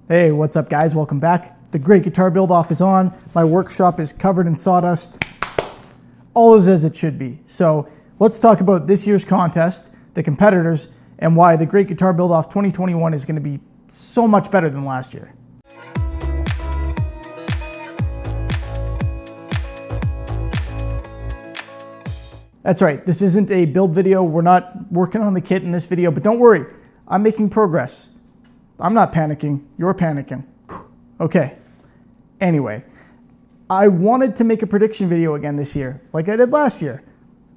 Hey, what's up guys? Welcome back. The Great Guitar Build Off is on. My workshop is covered in sawdust. All is as it should be. So let's talk about this year's contest, the competitors, and why the Great Guitar Build Off 2021 is going to be so much better than last year. That's right, this isn't a build video. We're not working on the kit in this video, but don't worry, I'm making progress. I'm not panicking, you're panicking. Okay, anyway, I wanted to make a prediction video again this year, like I did last year,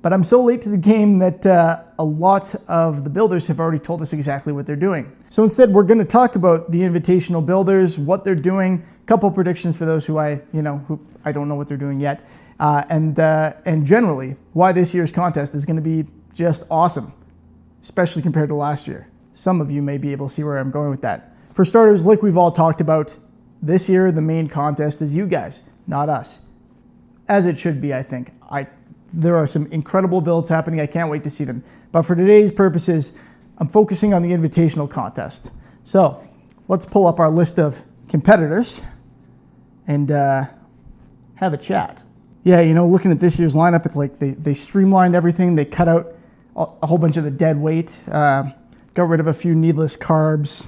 but I'm so late to the game that a lot of the builders have already told us exactly what they're doing. So instead, we're gonna talk about the invitational builders, what they're doing, a couple predictions for those who I don't know what they're doing yet, and generally, why this year's contest is gonna be just awesome, especially compared to last year. Some of you may be able to see where I'm going with that. For starters, like we've all talked about, this year the main contest is you guys, not us. As it should be, I think. There are some incredible builds happening. I can't wait to see them. But for today's purposes, I'm focusing on the invitational contest. So let's pull up our list of competitors and have a chat. Yeah, you know, looking at this year's lineup, it's like they streamlined everything. They cut out a whole bunch of the dead weight. Got rid of a few needless carbs,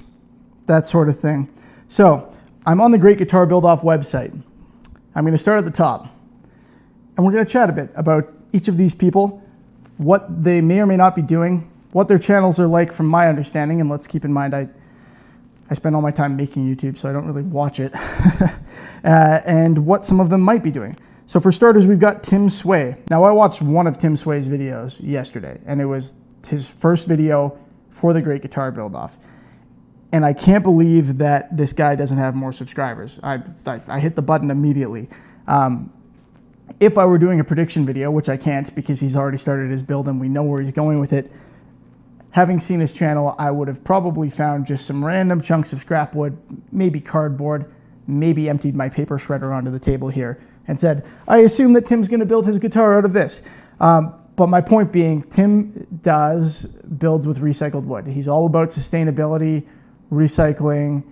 that sort of thing. So I'm on the Great Guitar Build Off website. I'm going to start at the top, and we're going to chat a bit about each of these people, what they may or may not be doing, what their channels are like from my understanding, and let's keep in mind I spend all my time making YouTube, so I don't really watch it, and what some of them might be doing. So for starters, we've got Tim Sway. Now I watched one of Tim Sway's videos yesterday, and it was his first video for the Great Guitar Build Off. And I can't believe that this guy doesn't have more subscribers. I hit the button immediately. If I were doing a prediction video, which I can't because he's already started his build and we know where he's going with it, having seen his channel, I would have probably found just some random chunks of scrap wood, maybe cardboard, maybe emptied my paper shredder onto the table here and said, I assume that Tim's gonna build his guitar out of this. But my point being, Tim builds with recycled wood. He's all about sustainability, recycling,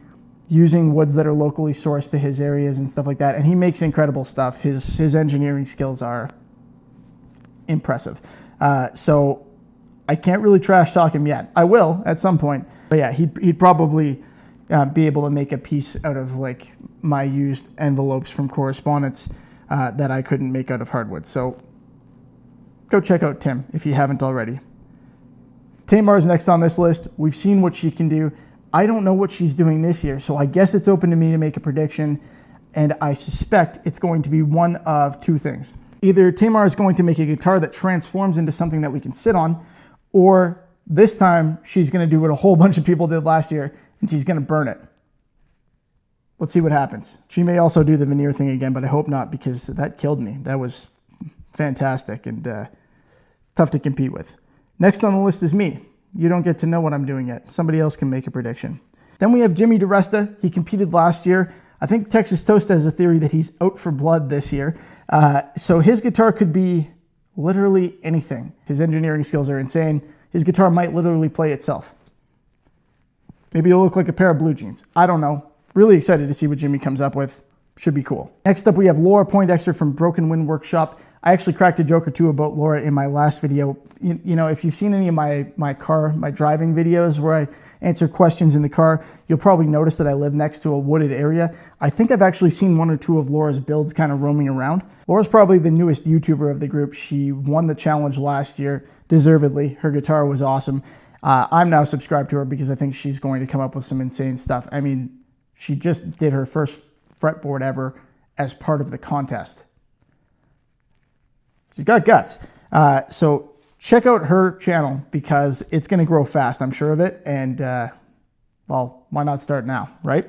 using woods that are locally sourced to his areas and stuff like that. And he makes incredible stuff. His engineering skills are impressive. So I can't really trash talk him yet. I will at some point. But yeah, he'd probably be able to make a piece out of like my used envelopes from correspondence that I couldn't make out of hardwood. So go check out Tim if you haven't already. Tamar's next on this list. We've seen what she can do. I don't know what she's doing this year, so I guess it's open to me to make a prediction, and I suspect it's going to be one of two things. Either Tamar is going to make a guitar that transforms into something that we can sit on, or this time she's going to do what a whole bunch of people did last year, and she's going to burn it. Let's see what happens. She may also do the veneer thing again, but I hope not, because that killed me. That was fantastic and tough to compete with. Next on the list is me. You don't get to know what I'm doing yet. Somebody else can make a prediction. Then we have Jimmy DeResta. He competed last year. I think Texas Toast has a theory that he's out for blood this year. So his guitar could be literally anything. His engineering skills are insane. His guitar might literally play itself. Maybe it'll look like a pair of blue jeans. I don't know. Really excited to see what Jimmy comes up with. Should be cool. Next up, we have Laura Poindexter from Broken Wind Workshop. I actually cracked a joke or two about Laura in my last video. You know, if you've seen any of my driving videos where I answer questions in the car, you'll probably notice that I live next to a wooded area. I think I've actually seen one or two of Laura's builds kind of roaming around. Laura's probably the newest YouTuber of the group. She won the challenge last year, deservedly. Her guitar was awesome. I'm now subscribed to her because I think she's going to come up with some insane stuff. I mean, she just did her first fretboard ever as part of the contest. She's got guts. So check out her channel because it's going to grow fast, I'm sure of it. And, well, why not start now, right?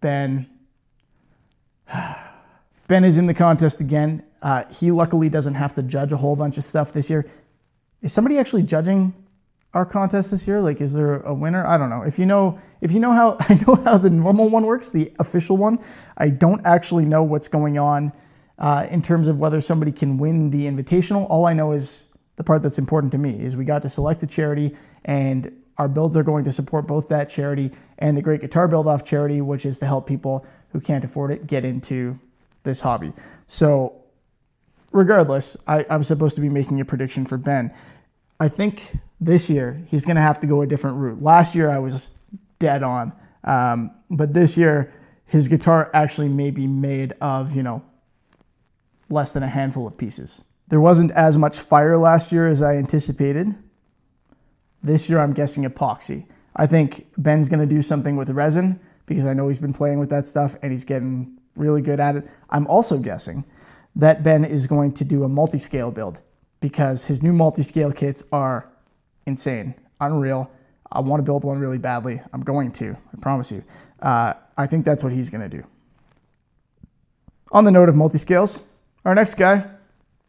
Ben is in the contest again. He luckily doesn't have to judge a whole bunch of stuff this year. Is somebody actually judging our contest this year? Like, is there a winner? I don't know. If you know how I know how the normal one works, the official one, I don't actually know what's going on in terms of whether somebody can win the invitational. All I know is the part that's important to me is we got to select a charity, and Our builds are going to support both that charity and the Great Guitar Build-Off charity, which is to help people who can't afford it get into this hobby. So regardless, I'm supposed to be making a prediction for Ben. I think this year he's going to have to go a different route. Last year I was dead on, but this year his guitar actually may be made of, less than a handful of pieces. There wasn't as much fire last year as I anticipated. This year I'm guessing epoxy. I think Ben's going to do something with resin because I know he's been playing with that stuff and he's getting really good at it. I'm also guessing that Ben is going to do a multi-scale build because his new multi-scale kits are insane, unreal. I want to build one really badly. I'm going to, I promise you. I think that's what he's going to do. On the note of multi-scales, our next guy,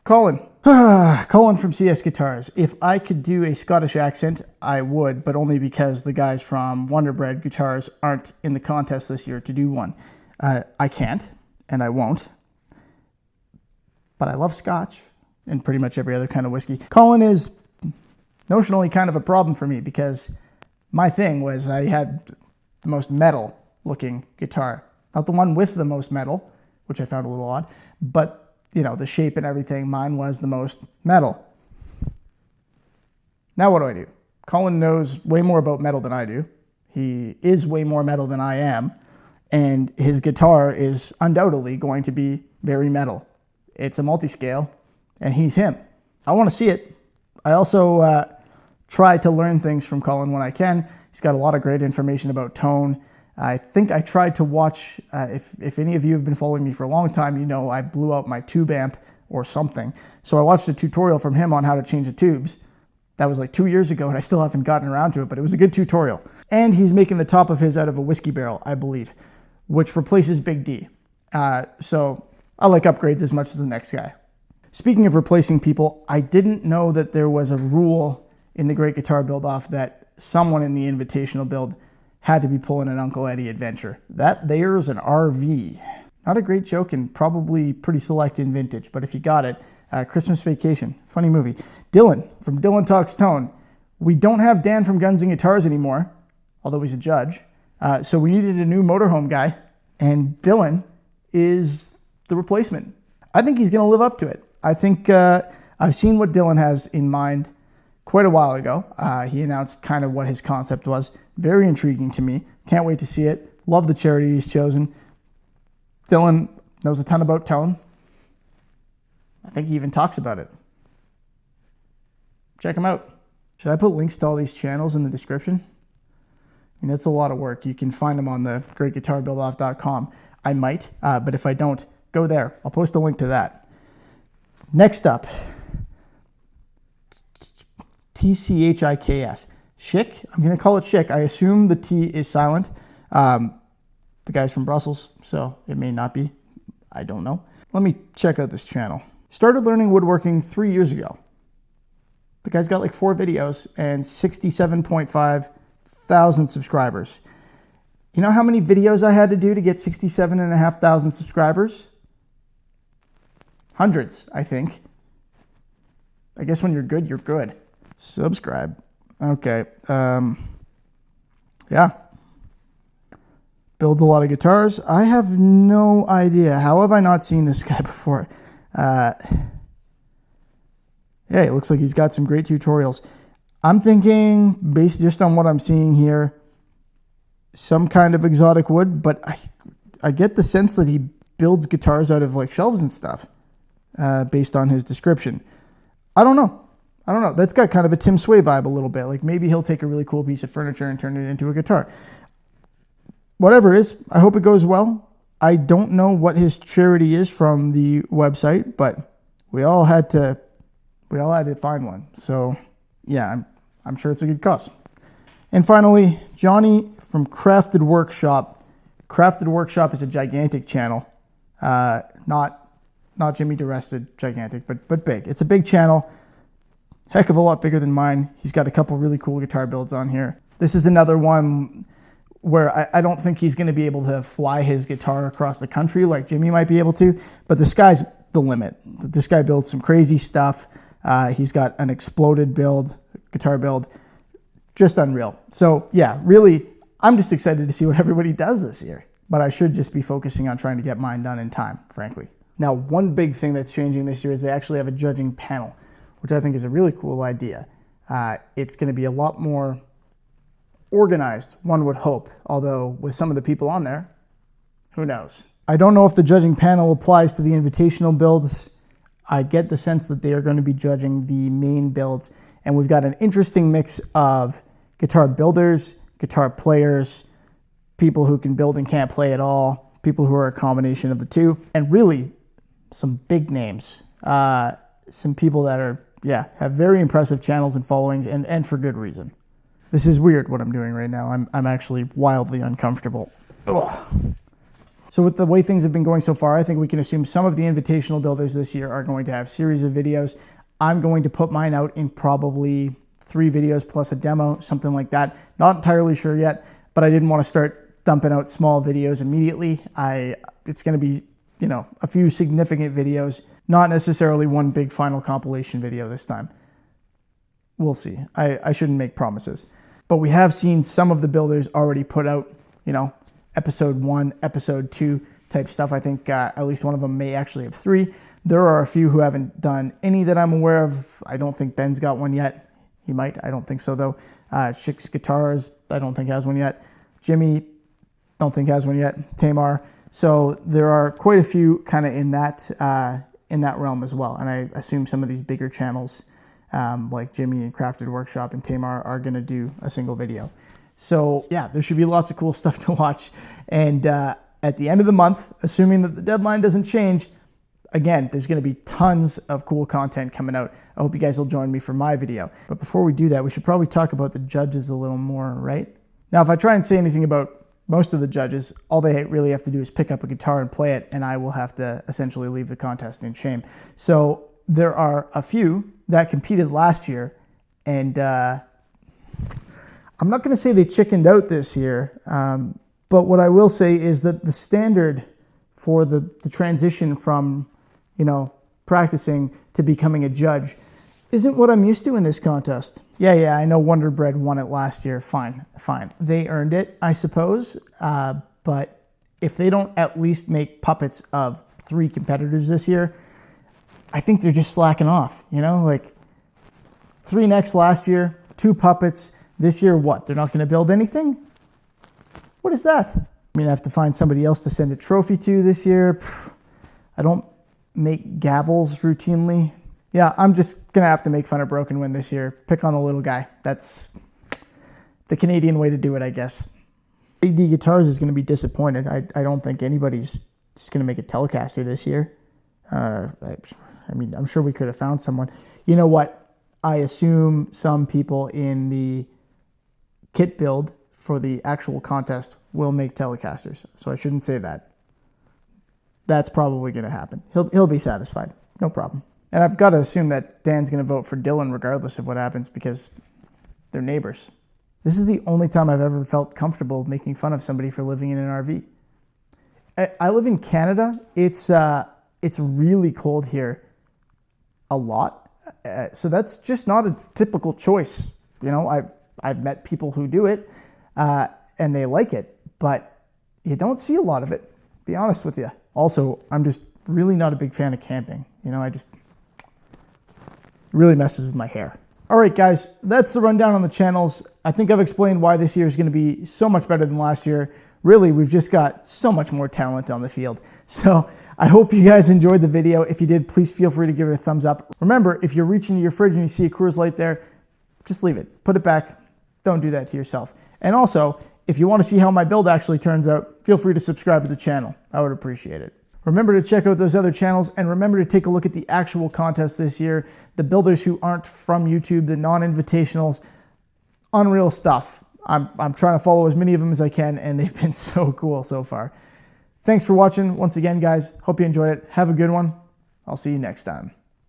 Colin. Colin from CS Guitars. If I could do a Scottish accent, I would, but only because the guys from Wonder Bread Guitars aren't in the contest this year to do one. I can't, and I won't. But I love Scotch and pretty much every other kind of whiskey. Colin is notionally kind of a problem for me because my thing was I had the most metal looking guitar. Not the one with the most metal, which I found a little odd, but the shape and everything, mine was the most metal. Now what do? Colin knows way more about metal than I do. He is way more metal than I am, and his guitar is undoubtedly going to be very metal. It's a multi-scale, and he's him. I want to see it. I also try to learn things from Colin when I can. He's got a lot of great information about tone. I think I tried to watch, if any of you have been following me for a long time, I blew out my tube amp or something. So I watched a tutorial from him on how to change the tubes. That was like 2 years ago, and I still haven't gotten around to it, but it was a good tutorial. And he's making the top of his out of a whiskey barrel, I believe, which replaces Big D. So I like upgrades as much as the next guy. Speaking of replacing people, I didn't know that there was a rule in the Great Guitar Build-Off that someone in the Invitational build had to be pulling an Uncle Eddie adventure. That there's an RV. Not a great joke and probably pretty select in vintage, but if you got it, Christmas Vacation, funny movie. Dylan from Dylan Talks Tone. We don't have Dan from Guns and Guitars anymore, although he's a judge. So we needed a new motorhome guy, and Dylan is the replacement. I think he's going to live up to it. I think I've seen what Dylan has in mind quite a while ago. He announced kind of what his concept was. Very intriguing to me. Can't wait to see it. Love the charity he's chosen. Dylan knows a ton about tone. I think he even talks about it. Check him out. Should I put links to all these channels in the description? That's a lot of work. You can find them on the greatguitarbuildoff.com. I might, but if I don't, go there. I'll post a link to that. Next up, TCHIKS. Schick. I'm going to call it Schick. I assume the T is silent. The guy's from Brussels, so it may not be. I don't know. Let me check out this channel. Started learning woodworking 3 years ago. The guy's got like 4 videos and 67.5 thousand subscribers. You know how many videos I had to do to get 67,500 subscribers? Hundreds, I think. I guess when you're good, you're good. Subscribe. Okay. Yeah. Builds a lot of guitars. I have no idea. How have I not seen this guy before? Yeah, it looks like he's got some great tutorials. I'm thinking, based just on what I'm seeing here, some kind of exotic wood, but I get the sense that he builds guitars out of like shelves and stuff, based on his description. I don't know. That's got kind of a Tim Sway vibe a little bit. Like maybe he'll take a really cool piece of furniture and turn it into a guitar. Whatever it is, I hope it goes well. I don't know what his charity is from the website, but we all had to find one. So yeah, I'm sure it's a good cause. And finally, Johnny from Crafted Workshop. Crafted Workshop is a gigantic channel. Not Jimmy DeRested gigantic, but big. It's a big channel. Heck of a lot bigger than mine. He's got a couple really cool guitar builds on here. This is another one where I don't think he's going to be able to fly his guitar across the country like Jimmy might be able to, but the sky's the limit. This guy builds some crazy stuff. He's got an exploded build, guitar build, just unreal. So yeah, really, I'm just excited to see what everybody does this year. But I should just be focusing on trying to get mine done in time, frankly. Now, one big thing that's changing this year is they actually have a judging panel, which I think is a really cool idea. It's going to be a lot more organized, one would hope, although with some of the people on there, who knows? I don't know if the judging panel applies to the invitational builds. I get the sense that they are going to be judging the main builds, and we've got an interesting mix of guitar builders, guitar players, people who can build and can't play at all, people who are a combination of the two, and really some big names. Some people that are, have very impressive channels and followings, and for good reason. This is weird what I'm doing right now. I'm actually wildly uncomfortable. Ugh. So with the way things have been going so far, I think we can assume some of the invitational builders this year are going to have series of videos. I'm going to put mine out in probably 3 videos plus a demo, something like that. Not entirely sure yet, but I didn't want to start dumping out small videos immediately. It's going to be, a few significant videos, not necessarily one big final compilation video this time. We'll see. I shouldn't make promises. But we have seen some of the builders already put out, episode 1, episode 2 type stuff. I think at least one of them may actually have 3. There are a few who haven't done any that I'm aware of. I don't think Ben's got one yet. He might. I don't think so, though. Chick's Guitars, I don't think has one yet. Jimmy, don't think has one yet. Tamar. So there are quite a few kind of in that realm as well. And I assume some of these bigger channels, like Jimmy and Crafted Workshop and Tamar, are going to do a single video. So yeah, there should be lots of cool stuff to watch. And at the end of the month, assuming that the deadline doesn't change, again, there's going to be tons of cool content coming out. I hope you guys will join me for my video. But before we do that, we should probably talk about the judges a little more, right? Now, if I try and say anything about most of the judges, all they really have to do is pick up a guitar and play it, and I will have to essentially leave the contest in shame. So there are a few that competed last year, and I'm not going to say they chickened out this year, but what I will say is that the standard for the transition from, practicing to becoming a judge isn't what I'm used to in this contest. Yeah, I know Wonder Bread won it last year. Fine. They earned it, I suppose. But if they don't at least make puppets of 3 competitors this year, I think they're just slacking off, like 3 necks last year, 2 puppets. This year, what? They're not going to build anything? What is that? I have to find somebody else to send a trophy to this year. I don't make gavels routinely. Yeah, I'm just going to have to make fun of Broken Wind this year. Pick on the little guy. That's the Canadian way to do it, I guess. AD Guitars is going to be disappointed. I don't think anybody's just going to make a Telecaster this year. I'm sure we could have found someone. You know what? I assume some people in the kit build for the actual contest will make Telecasters, so I shouldn't say that. That's probably going to happen. He'll be satisfied. No problem. And I've got to assume that Dan's going to vote for Dylan regardless of what happens because they're neighbors. This is the only time I've ever felt comfortable making fun of somebody for living in an RV. I live in Canada. It's really cold here a lot. So that's just not a typical choice. I've met people who do it and they like it, but you don't see a lot of it, to be honest with you. Also, I'm just really not a big fan of camping. Really messes with my hair. All right, guys, that's the rundown on the channels. I think I've explained why this year is going to be so much better than last year. Really, we've just got so much more talent on the field. So I hope you guys enjoyed the video. If you did, please feel free to give it a thumbs up. Remember, if you're reaching to your fridge and you see a Coors Light there, just leave it. Put it back. Don't do that to yourself. And also, if you want to see how my build actually turns out, feel free to subscribe to the channel. I would appreciate it. Remember to check out those other channels, and remember to take a look at the actual contest this year. The builders who aren't from YouTube, the non-invitationals, unreal stuff. I'm trying to follow as many of them as I can, and they've been so cool so far. Thanks for watching once again, guys. Hope you enjoyed it. Have a good one. I'll see you next time.